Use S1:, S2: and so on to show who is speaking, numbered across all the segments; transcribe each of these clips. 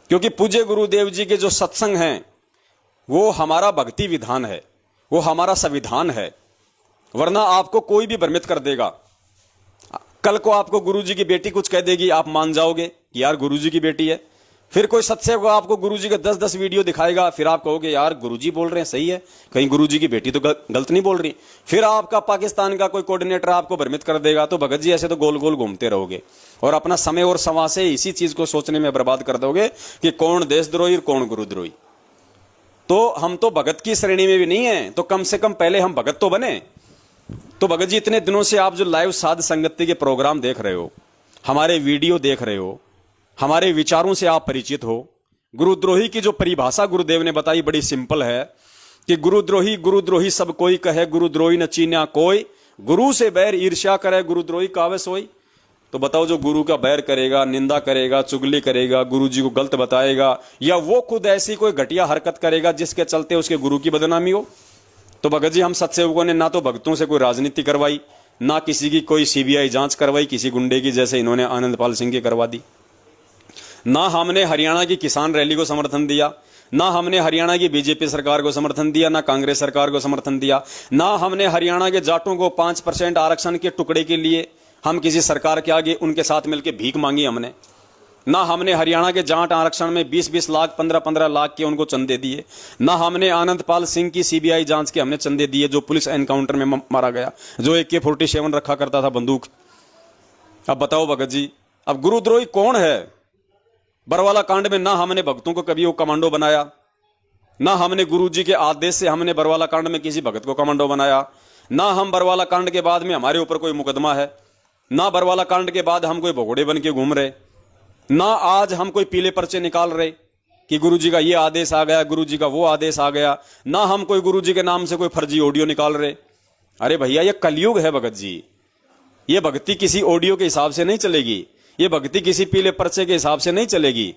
S1: क्योंकि पूज्य गुरुदेव जी के जो सत्संग हैं वो हमारा भक्ति विधान है, वो हमारा संविधान है। वरना आपको कोई भी भ्रमित कर देगा। कल को आपको गुरुजी की बेटी कुछ कह देगी, आप मान जाओगे कि यार गुरुजी की बेटी है। फिर कोई सत्संग आपको गुरुजी के 10-10 वीडियो दिखाएगा, फिर आप कहोगे यार गुरुजी बोल रहे हैं सही है, कहीं गुरुजी की बेटी तो गलत नहीं बोल रही। फिर आपका पाकिस्तान का कोई कोऑर्डिनेटर आपको भ्रमित कर देगा। तो भगत जी ऐसे तो गोल गोल घूमते रहोगे और अपना समय और समा से इसी चीज को सोचने में बर्बाद कर दोगे कि कौन देशद्रोही और कौन गुरुद्रोही। तो हम तो भगत की श्रेणी में भी नहीं है, तो कम से कम पहले हम भगत तो बने। तो भगत जी इतने दिनों से आप जो लाइव साध संगति के प्रोग्राम देख रहे हो, हमारे वीडियो देख रहे हो, हमारे विचारों से आप परिचित हो। गुरुद्रोही की जो परिभाषा गुरुदेव ने बताई बड़ी सिंपल है कि गुरुद्रोही गुरुद्रोही सब कोई कहे, गुरुद्रोही न चीन्या कोई, गुरु से बैर ईर्ष्या करे, गुरुद्रोही कावे सोई। तो बताओ, जो गुरु का बैर करेगा, निंदा करेगा, चुगली करेगा, गुरु जी को गलत बताएगा, या वो खुद ऐसी कोई घटिया हरकत करेगा जिसके चलते उसके गुरु की बदनामी हो। तो भगत जी हम सत्सेवकों ने ना तो भक्तों से कोई राजनीति करवाई, ना किसी की कोई सीबीआई जांच करवाई, किसी गुंडे की जैसे इन्होंने आनंदपाल सिंह की करवा दी। ना हमने हरियाणा की किसान रैली को समर्थन दिया, ना हमने हरियाणा की बीजेपी सरकार को समर्थन दिया, ना कांग्रेस सरकार को समर्थन दिया, ना हमने हरियाणा के जाटों को 5% आरक्षण के टुकड़े के लिए हम किसी सरकार के आगे उनके साथ मिलकर भीख मांगी हमने। ना हमने हरियाणा के जाट आरक्षण में 20-20 लाख 15-15 लाख के उनको चंदे दिए। ना हमने आनंदपाल सिंह की सीबीआई जांच के हमने चंदे दिए, जो पुलिस एनकाउंटर में मारा गया, जो AK-47 रखा करता था बंदूक। अब बताओ भगत जी, अब गुरुद्रोही कौन है? बरवाला कांड में ना हमने भक्तों को कभी वो कमांडो बनाया, ना हमने गुरुजी के आदेश से हमने बरवाला कांड में किसी भगत को कमांडो बनाया, ना हम बरवाला कांड के बाद में हमारे ऊपर कोई मुकदमा है, ना बरवाला कांड के बाद हम कोई भगोड़े बन के घूम रहे, ना आज हम कोई पीले पर्चे निकाल रहे कि गुरुजी का ये आदेश आ गया, गुरुजी का वो आदेश आ गया, ना हम कोई गुरुजी के नाम से कोई फर्जी ऑडियो निकाल रहे। अरे भैया, ये कलयुग है भगत जी। ये भक्ति किसी ऑडियो के हिसाब से नहीं चलेगी, ये भक्ति किसी पीले पर्चे के हिसाब से नहीं चलेगी।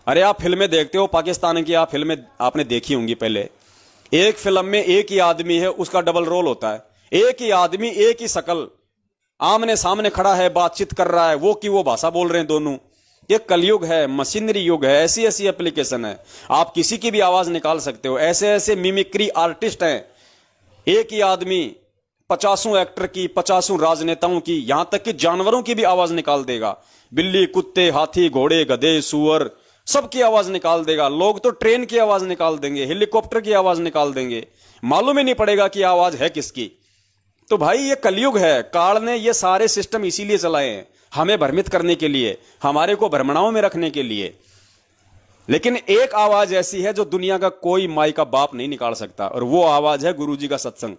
S1: अरे आप फिल्में देखते हो, पाकिस्तान की आप फिल्में आपने देखी होंगी। पहले एक फिल्म में एक ही आदमी है, उसका डबल रोल होता है। एक ही आदमी, एक ही शकल, आमने सामने खड़ा है, बातचीत कर रहा है, वो की वो भाषा बोल रहे हैं दोनों। ये कलयुग है, मशीनरी युग है, ऐसी ऐसी एप्लीकेशन है, आप किसी की भी आवाज निकाल सकते हो। ऐसे ऐसे मिमिक्री आर्टिस्ट हैं, एक ही आदमी 50 एक्टर की, 50 राजनेताओं की, यहां तक कि जानवरों की भी आवाज निकाल देगा। बिल्ली, कुत्ते, हाथी, घोड़े, गधे, सुअर, सबकी आवाज निकाल देगा। लोग तो ट्रेन की आवाज निकाल देंगे, हेलीकॉप्टर की आवाज निकाल देंगे, मालूम ही नहीं पड़ेगा कि आवाज है किसकी। तो भाई ये कलयुग है। काल ने ये सारे सिस्टम इसीलिए चलाए हैं, हमें भ्रमित करने के लिए, हमारे को भ्रमणाओं में रखने के लिए। लेकिन एक आवाज ऐसी है जो दुनिया का कोई माई का बाप नहीं निकाल सकता, और वो आवाज है गुरुजी का सत्संग,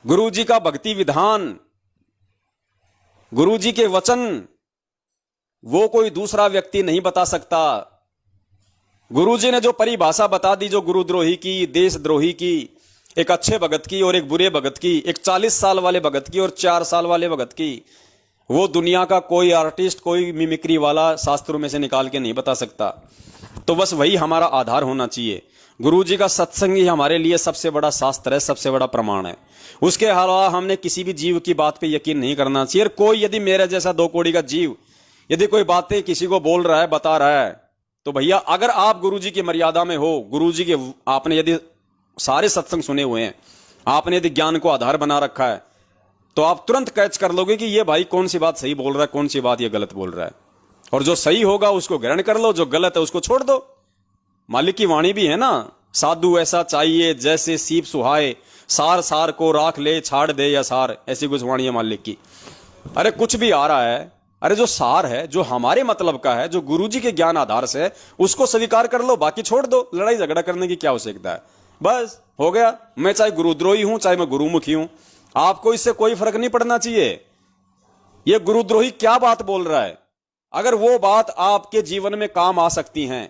S1: गुरुजी का भक्ति विधान, गुरुजी के वचन। वो कोई दूसरा व्यक्ति नहीं बता सकता। गुरुजी ने जो परिभाषा बता दी, जो गुरुद्रोही की, देशद्रोही की, एक अच्छे भगत की और एक बुरे भगत की, एक 40 साल वाले भगत की और 4 साल वाले भगत की, वो दुनिया का कोई आर्टिस्ट, कोई मिमिक्री वाला शास्त्रों में से निकाल के नहीं बता सकता। तो बस वही हमारा आधार होना चाहिए। गुरुजी का सत्संग ही हमारे लिए सबसे बड़ा शास्त्र है, सबसे बड़ा प्रमाण है। उसके अलावा हमने किसी भी जीव की बात पे यकीन नहीं करना चाहिए। कोई यदि मेरे जैसा 2 कौड़ी का जीव यदि कोई बातें किसी को बोल रहा है, बता रहा है, तो भैया अगर आप गुरुजी की मर्यादा में हो, गुरुजी के आपने यदि सारे सत्संग सुने हुए हैं, आपने यदि ज्ञान को आधार बना रखा है, तो आप तुरंत कैच कर लोगे कि ये भाई कौन सी बात सही बोल रहा है, कौन सी बात ये गलत बोल रहा है। और जो सही होगा उसको ग्रहण कर लो, जो गलत है उसको छोड़ दो। मालिक की वाणी भी है ना, साधु ऐसा चाहिए जैसे सीप सुहाए, सार सार को राख ले, छाड़ दे या सार, ऐसी कुछ वाणी है मालिक की। अरे कुछ भी आ रहा है, अरे जो सार है, जो हमारे मतलब का है, जो गुरुजी के ज्ञान आधार से है, उसको स्वीकार कर लो, बाकी छोड़ दो। लड़ाई झगड़ा करने की क्या आवश्यकता है? बस हो गया। मैं चाहे गुरुद्रोही हूं, चाहे मैं गुरुमुखी हूं, आपको इससे कोई फर्क नहीं पड़ना चाहिए। ये गुरुद्रोही क्या बात बोल रहा है, अगर वो बात आपके जीवन में काम आ सकती हैं,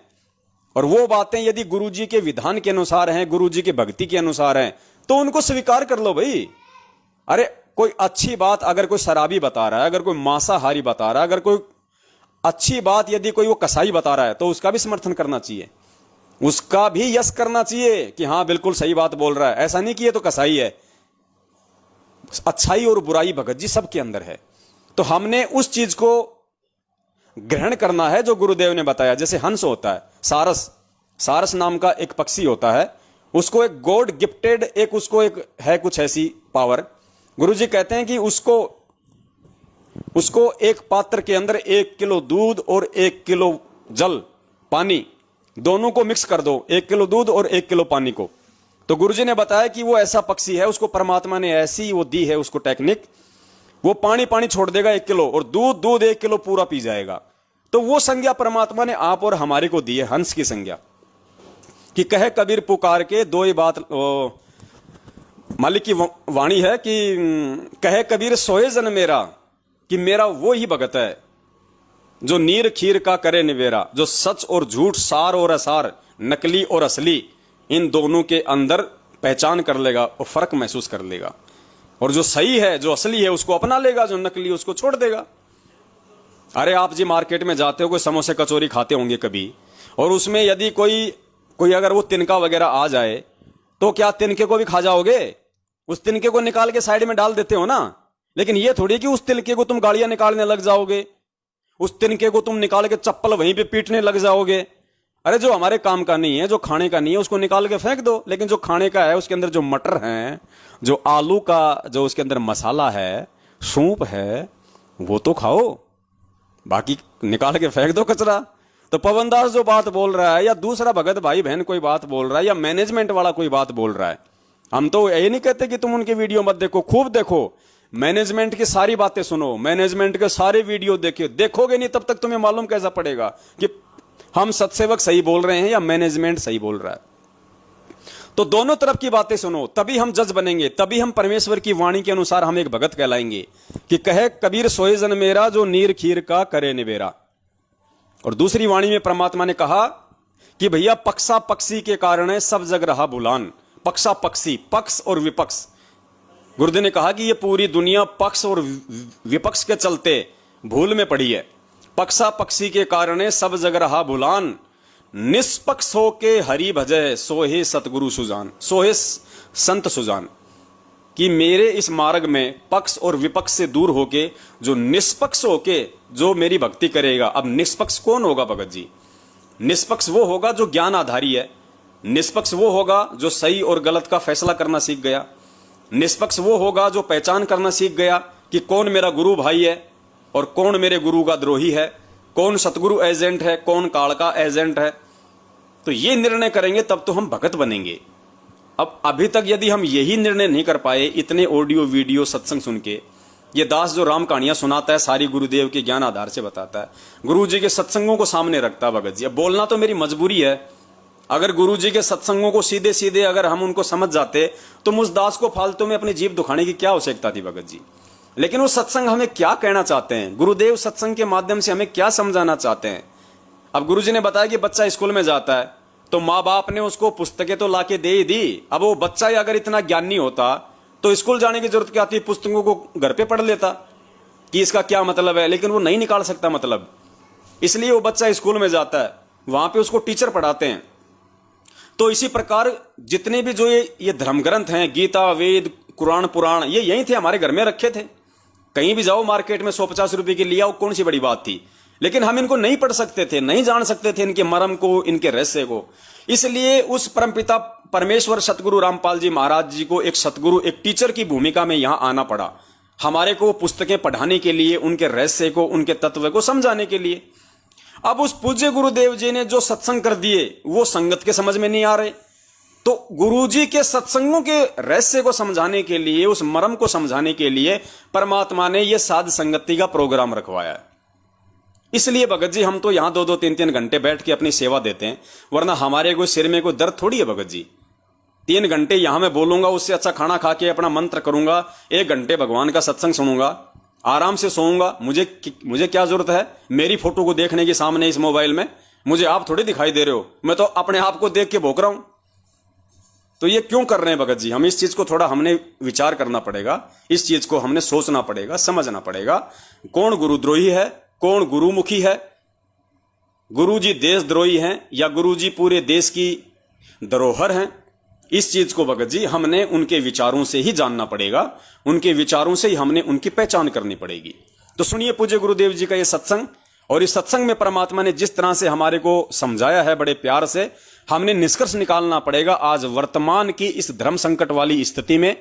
S1: और वो बातें यदि गुरुजी के विधान के अनुसार हैं, गुरुजी के भक्ति के अनुसार हैं, तो उनको स्वीकार कर लो भाई। अरे कोई अच्छी बात अगर कोई शराबी बता रहा है, अगर कोई मांसाहारी बता रहा है, अगर कोई अच्छी बात यदि कोई वो कसाई बता रहा है, तो उसका भी समर्थन करना चाहिए, उसका भी यश करना चाहिए कि हाँ बिल्कुल सही बात बोल रहा है। ऐसा नहीं कि ये तो कसाई है। अच्छाई और बुराई भगत जी सबके अंदर है। तो हमने उस चीज को ग्रहण करना है जो गुरुदेव ने बताया। जैसे हंस होता है, सारस, सारस नाम का एक पक्षी होता है, उसको एक गॉड गिफ्टेड एक उसको एक है कुछ ऐसी पावर। गुरुजी कहते हैं कि उसको एक पात्र के अंदर 1 किलो दूध और 1 किलो जल पानी दोनों को मिक्स कर दो, 1 किलो दूध और 1 किलो पानी को। तो गुरुजी ने बताया कि वो ऐसा पक्षी है, उसको परमात्मा ने ऐसी वो दी है उसको टेक्निक, वो पानी छोड़ देगा 1 किलो और दूध 1 किलो पूरा पी जाएगा। तो वो संज्ञा परमात्मा ने आप और हमारे को दी है, हंस की संज्ञा, कि कहे कबीर पुकार के दो ही बात। मालिक की वाणी है कि कहे कबीर सोए जन मेरा, कि मेरा वो ही भगत है जो नीर खीर का करे निवेरा, जो सच और झूठ, सार और असार, नकली और असली, इन दोनों के अंदर पहचान कर लेगा और फर्क महसूस कर लेगा, और जो सही है जो असली है उसको अपना लेगा, जो नकली उसको छोड़ देगा। अरे आप जी मार्केट में जाते हो, कोई समोसे कचौरी खाते होंगे कभी, और उसमें यदि कोई अगर वो तिनका वगैरह आ जाए तो क्या तिनके को भी खा जाओगे? उस तिनके को निकाल के साइड में डाल देते हो ना। लेकिन ये थोड़ी कि उस तिनके को तुम गाड़ियां निकालने लग जाओगे, उस तिनके को तुम निकाल के चप्पल वहीं पे पीटने लग जाओगे। अरे जो हमारे काम का नहीं है, जो खाने का नहीं है, उसको निकाल के फेंक दो। लेकिन जो खाने का है, उसके अंदर जो मटर है, जो आलू का जो उसके अंदर मसाला है, सूप है, वो तो खाओ, बाकी निकाल के फेंक दो कचरा। तो पवन दास जो बात बोल रहा है, या दूसरा भगत भाई बहन कोई बात बोल रहा है, या मैनेजमेंट वाला कोई बात बोल रहा है, हम तो यही नहीं कहते कि तुम उनके वीडियो मत देखो, खूब देखो, मैनेजमेंट की सारी बातें सुनो, मैनेजमेंट के सारे वीडियो देखोगे नहीं तब तक तुम्हें मालूम कैसा पड़ेगा कि हम सत्सेवक सही बोल रहे हैं या मैनेजमेंट सही बोल रहा है। तो दोनों तरफ की बातें सुनो, तभी हम जज बनेंगे, तभी हम परमेश्वर की वाणी के अनुसार हम एक भगत कहलाएंगे। कि कहे कबीर सोए जन मेरा, जो नीर खीर का करे निवेरा। और दूसरी वाणी में परमात्मा ने कहा कि भैया पक्षा पक्षी के कारण है सब जग रहा भुलान। पक्षा पक्षी, पक्ष और विपक्ष, गुरुदेव ने कहा कि ये पूरी दुनिया पक्ष और विपक्ष के चलते भूल में पड़ी है। पक्षा पक्षी के कारण है सब जग रहा भुलान, निष्पक्ष होके हरि भजय, सोहे सतगुरु सुजान, सोहे संत सुजान। कि मेरे इस मार्ग में पक्ष और विपक्ष से दूर होके जो निष्पक्ष होके जो मेरी भक्ति करेगा। अब निष्पक्ष कौन होगा भगत जी? निष्पक्ष वो होगा जो ज्ञान आधारी है, निष्पक्ष वो होगा जो सही और गलत का फैसला करना सीख गया, निष्पक्ष वो होगा जो पहचान करना सीख गया कि कौन मेरा गुरु भाई है और कौन मेरे गुरु का द्रोही है, कौन सतगुरु एजेंट है, कौन काल का एजेंट है। तो ये निर्णय करेंगे तब तो हम भगत बनेंगे। अब अभी तक यदि हम यही निर्णय नहीं कर पाए, इतने ऑडियो वीडियो सत्संग सुन के, ये दास जो राम कहानियां सुनाता है सारी गुरुदेव के ज्ञान आधार से बताता है, गुरु जी के सत्संगों को सामने रखता है भगत जी। अब बोलना तो मेरी मजबूरी है, अगर गुरु जी के सत्संगों को सीधे सीधे अगर हम उनको समझ जाते तो मुझ दास को फालतू में अपनी जीभ दुखाने की क्या आवश्यकता थी भगत जी। लेकिन वो सत्संग हमें क्या कहना चाहते हैं, गुरुदेव सत्संग के माध्यम से हमें क्या समझाना चाहते हैं। अब गुरु जी ने बताया कि बच्चा स्कूल में जाता है तो माँ बाप ने उसको पुस्तकें तो लाके दे ही दी। अब वो बच्चा ही अगर इतना ज्ञानी होता तो स्कूल जाने की जरूरत क्या थी, पुस्तकों को घर पे पढ़ लेता कि इसका क्या मतलब है। लेकिन वो नहीं निकाल सकता मतलब, इसलिए वो बच्चा स्कूल में जाता है, वहां पे उसको टीचर पढ़ाते हैं। तो इसी प्रकार जितने भी जो ये धर्म ग्रंथ हैं, गीता, वेद, कुरान, पुराण, ये यही थे, हमारे घर में रखे थे। कहीं भी जाओ मार्केट में 150 रुपए की लिया, कौन सी बड़ी बात थी। लेकिन हम इनको नहीं पढ़ सकते थे, नहीं जान सकते थे इनके मर्म को, इनके रहस्य को। इसलिए उस परमपिता परमेश्वर सतगुरु रामपाल जी महाराज जी को एक सतगुरु, एक टीचर की भूमिका में यहां आना पड़ा, हमारे को पुस्तकें पढ़ाने के लिए, उनके रहस्य को, उनके तत्व को समझाने के लिए। अब उस पूज्य गुरुदेव जी ने जो सत्संग कर दिए वो संगत के समझ में नहीं आ रहे, तो गुरुजी के सत्संगों के रहस्य को समझाने के लिए, उस मर्म को समझाने के लिए परमात्मा ने यह साध संगति का प्रोग्राम रखवाया है। इसलिए भगत जी हम तो यहां 2-2, 3-3 घंटे बैठ के अपनी सेवा देते हैं, वरना हमारे कोई सिर में कोई दर्द थोड़ी है भगत जी। 3 घंटे यहां मैं बोलूंगा, उससे अच्छा खाना खा के अपना मंत्र करूंगा, 1 घंटे भगवान का सत्संग सुनूंगा, आराम से सोऊंगा। मुझे क्या जरूरत है मेरी फोटो को देखने की सामने इस मोबाइल में? मुझे आप थोड़ी दिखाई दे रहे हो, मैं तो अपने आप को देख के भोंक रहा हूं। तो ये क्यों कर रहे हैं भगत जी? हम इस चीज को थोड़ा हमने विचार करना पड़ेगा, इस चीज को हमने सोचना पड़ेगा, समझना पड़ेगा। कौन गुरुद्रोही है, कौन गुरुमुखी है? गुरुजी देशद्रोही हैं या गुरुजी पूरे देश की धरोहर हैं? इस चीज को भगत जी हमने उनके विचारों से ही जानना पड़ेगा, उनके विचारों से ही हमने उनकी पहचान करनी पड़ेगी। तो सुनिए पूज्य गुरुदेव जी का ये सत्संग, और इस सत्संग में परमात्मा ने जिस तरह से हमारे को समझाया है बड़े प्यार से, हमने निष्कर्ष निकालना पड़ेगा आज वर्तमान की इस धर्म संकट वाली स्थिति में,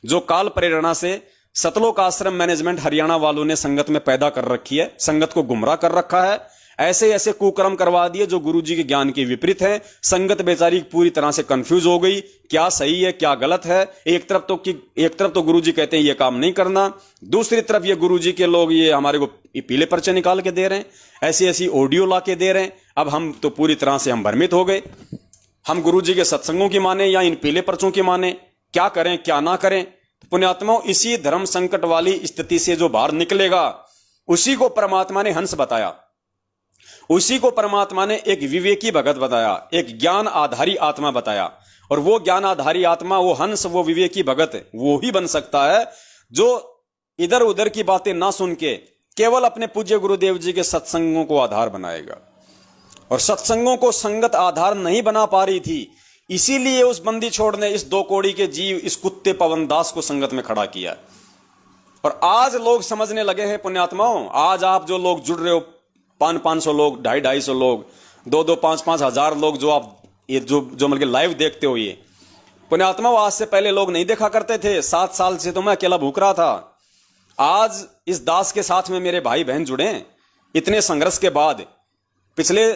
S1: जो काल प्रेरणा से सतलोक आश्रम मैनेजमेंट हरियाणा वालों ने संगत में पैदा कर रखी है, संगत को गुमराह कर रखा है, ऐसे ऐसे कुकर्म करवा दिए जो गुरुजी के ज्ञान के विपरीत है। संगत बेचारी पूरी तरह से कंफ्यूज हो गई, क्या सही है क्या गलत है। एक तरफ तो गुरुजी कहते हैं ये काम नहीं करना, दूसरी तरफ ये गुरुजी के लोग ये हमारे को पीले पर्चे निकाल के दे रहे हैं, ऐसी ऐसी ऑडियो ला के दे रहे हैं। अब हम तो पूरी तरह से हम भ्रमित हो गए, हम गुरुजी के सत्संगों की माने या इन पीले पर्चों की माने, क्या करें क्या ना करें। पुण्यात्माओं, इसी धर्म संकट वाली स्थिति से जो बाहर निकलेगा उसी को परमात्मा ने हंस बताया, उसी को परमात्मा ने एक विवेकी भगत बताया, एक ज्ञान आधारी आत्मा बताया। और वो ज्ञान आधारी आत्मा, वो हंस, वो विवेकी भगत वो ही बन सकता है जो इधर उधर की बातें ना सुन के केवल अपने पूज्य गुरुदेव जी के सत्संगों को आधार बनाएगा। और सत्संगों को संगत आधार नहीं बना पा रही थी, इसीलिए उस बंदी छोड़ ने इस 2 कौड़ी के जीव, इस कुत्ते पवन दास को संगत में खड़ा किया। और आज लोग समझने लगे हैं पुण्यात्माओं, आज आप जो लोग जुड़ रहे हो, 500 लोग, 250 लोग, 2 5 हजार लोग जो आप ये जो मतलब लाइव देखते हो, ये पुण्यात्माओं आज से पहले लोग नहीं देखा करते थे। 7 साल से तो मैं अकेला भूख रहा था, आज इस दास के साथ में मेरे भाई बहन जुड़े। इतने संघर्ष के बाद पिछले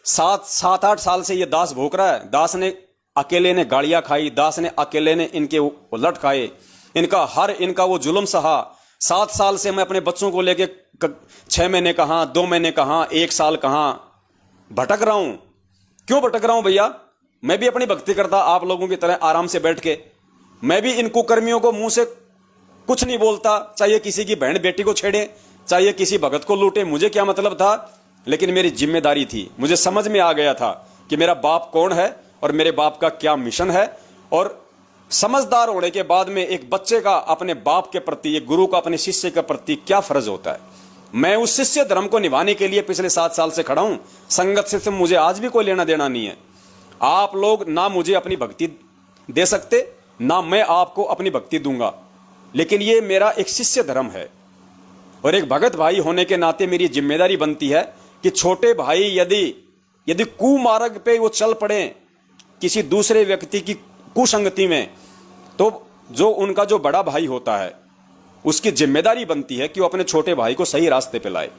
S1: 7-8 साल से ये दास भूख रहा है। दास ने अकेले ने गाड़ियां खाई, दास ने अकेले ने इनके उलट खाए, इनका वो जुल्म सहा। 7 साल से मैं अपने बच्चों को लेके 6 महीने कहां, 2 महीने कहां, 1 साल कहां भटक रहा हूं। क्यों भटक रहा हूं भैया? मैं भी अपनी भक्ति करता आप लोगों की तरह आराम से बैठ के, मैं भी इन कुकर्मियों को मुंह से कुछ नहीं बोलता, चाहे किसी की बहन बेटी को छेड़े, चाहे किसी भगत को लूटे, मुझे क्या मतलब था। लेकिन मेरी जिम्मेदारी थी, मुझे समझ में आ गया था कि मेरा बाप कौन है और मेरे बाप का क्या मिशन है। और समझदार होने के बाद में एक बच्चे का अपने बाप के प्रति, एक गुरु का अपने शिष्य के प्रति क्या फर्ज होता है, मैं उस शिष्य धर्म को निभाने के लिए पिछले 7 साल से खड़ा हूं। संगत से मुझे आज भी कोई लेना देना नहीं है। आप लोग ना मुझे अपनी भक्ति दे सकते, ना मैं आपको अपनी भक्ति दूंगा, लेकिन ये मेरा एक शिष्य धर्म है। और एक भगत भाई होने के नाते मेरी जिम्मेदारी बनती है कि छोटे भाई यदि कुमार्ग पे वो चल पड़े किसी दूसरे व्यक्ति की कुसंगति में, तो जो उनका जो बड़ा भाई होता है उसकी जिम्मेदारी बनती है कि वो अपने छोटे भाई को सही रास्ते पे लाए।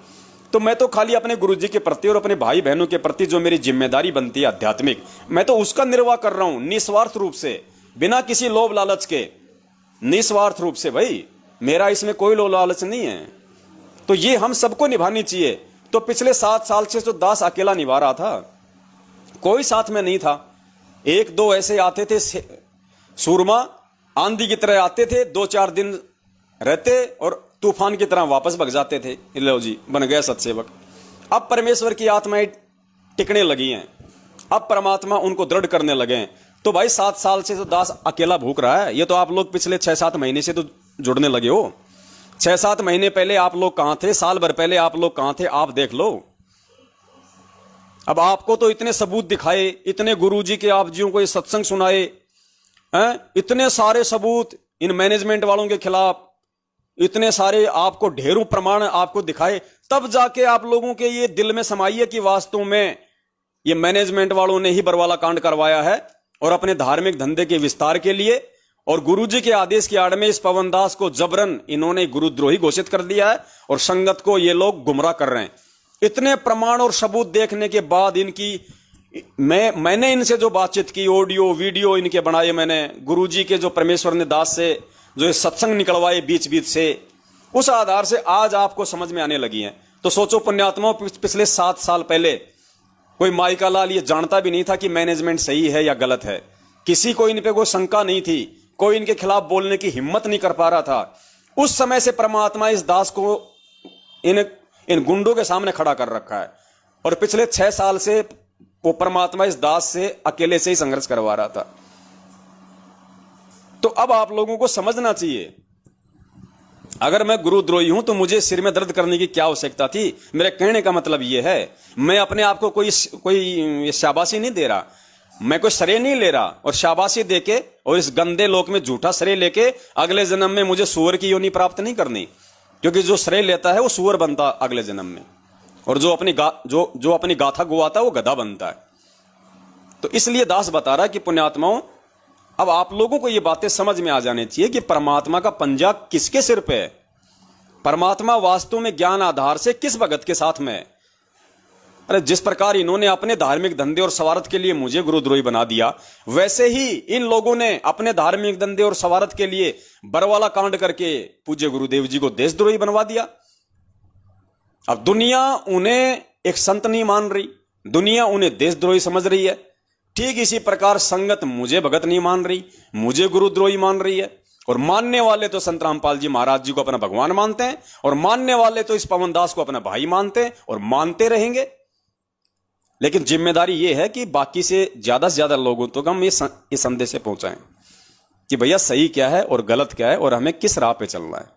S1: तो मैं तो खाली अपने गुरुजी के प्रति और अपने भाई बहनों के प्रति जो मेरी जिम्मेदारी बनती है आध्यात्मिक, मैं तो उसका निर्वाह कर रहा हूं निस्वार्थ रूप से, बिना किसी लोभ लालच के, निस्वार्थ रूप से। भाई मेरा इसमें कोई लोभ लालच नहीं है। तो ये हम सबको निभानी चाहिए। तो पिछले 7 साल से तो दास अकेला निभा रहा था, कोई साथ में नहीं था। 1-2 ऐसे आते थे सूरमा, आंधी की तरह आते थे, 2-4 दिन रहते और तूफान की तरह वापस भग जाते थे। लो जी, बन गया सत्सेवक। अब परमेश्वर की आत्माएं टिकने लगी हैं, अब परमात्मा उनको दृढ़ करने लगे हैं। तो भाई 7 साल से तो दास अकेला भूख रहा है। ये तो आप लोग पिछले 6-7 महीने से तो जुड़ने लगे हो। 6-7 महीने पहले आप लोग कहां थे, साल भर पहले आप लोग कहां थे, आप देख लो। अब आपको तो इतने सबूत दिखाए, इतने गुरुजी के आप जियों को ये सत्संग सुनाए हैं, इतने सारे सबूत इन मैनेजमेंट वालों के खिलाफ, इतने सारे आपको ढेरों प्रमाण आपको दिखाए, तब जाके आप लोगों के ये दिल में समाइए कि वास्तव में ये मैनेजमेंट वालों ने ही बरवाला कांड करवाया है और अपने धार्मिक धंधे के विस्तार के लिए और गुरुजी के आदेश की आड़ में इस पवनदास को जबरन इन्होंने गुरुद्रोही घोषित कर दिया है और संगत को ये लोग गुमराह कर रहे हैं। इतने प्रमाण और सबूत देखने के बाद मैंने इनसे जो बातचीत की, ऑडियो वीडियो इनके बनाए, मैंने गुरुजी के जो परमेश्वर ने दास से जो ये सत्संग निकलवाए बीच बीच से, उस आधार से आज आपको समझ में आने लगी हैं। तो सोचो पुण्यात्माओं, पिछले 7 साल पहले कोई माइका लाल ये जानता भी नहीं था कि मैनेजमेंट सही है या गलत है। किसी को इन पे कोई शंका नहीं थी, कोई इनके खिलाफ बोलने की हिम्मत नहीं कर पा रहा था। उस समय से परमात्मा इस दास को इन गुंडों के सामने खड़ा कर रखा है और पिछले 6 साल से वो परमात्मा इस दास से अकेले से ही संघर्ष करवा रहा था। तो अब आप लोगों को समझना चाहिए, अगर मैं गुरुद्रोही हूं तो मुझे सिर में दर्द करने की क्या आवश्यकता थी। मेरे कहने का मतलब यह है, मैं अपने आप को कोई शाबाशी नहीं दे रहा, मैं कोई श्रेय नहीं ले रहा और शाबाशी देके और इस गंदे लोक में झूठा श्रेय लेके अगले जन्म में मुझे सूअर की योनि प्राप्त नहीं करनी, क्योंकि जो श्रेय लेता है वो सूअर बनता अगले जन्म में। और जो अपनी गाथा गुवाता है वो गधा बनता है। तो इसलिए दास बता रहा है कि पुण्यात्माओं, अब आप लोगों को ये बातें समझ में आ जानी चाहिए कि परमात्मा का पंजा किसके सिर पे है। परमात्मा वास्तव में ज्ञान आधार से किस भगत के साथ में है। अरे जिस प्रकार इन्होंने अपने धार्मिक धंधे और स्वार्थ के लिए मुझे गुरुद्रोही बना दिया, वैसे ही इन लोगों ने अपने धार्मिक धंधे और स्वार्थ के लिए बरवाला कांड करके पूज्य गुरुदेव जी को देशद्रोही बनवा दिया। अब दुनिया उन्हें एक संत नहीं मान रही, दुनिया उन्हें देशद्रोही समझ रही है। ठीक इसी प्रकार संगत मुझे भगत नहीं मान रही, मुझे गुरुद्रोही मान रही है। और मानने वाले तो संत रामपाल जी महाराज जी को अपना भगवान मानते हैं, और मानने वाले तो इस पवन दास को अपना भाई मानते हैं और मानते रहेंगे। लेकिन जिम्मेदारी यह है कि बाकी से ज्यादा लोगों तक हम ये संदेश पहुंचाएं कि भैया सही क्या है और गलत क्या है और हमें किस राह पे चलना है।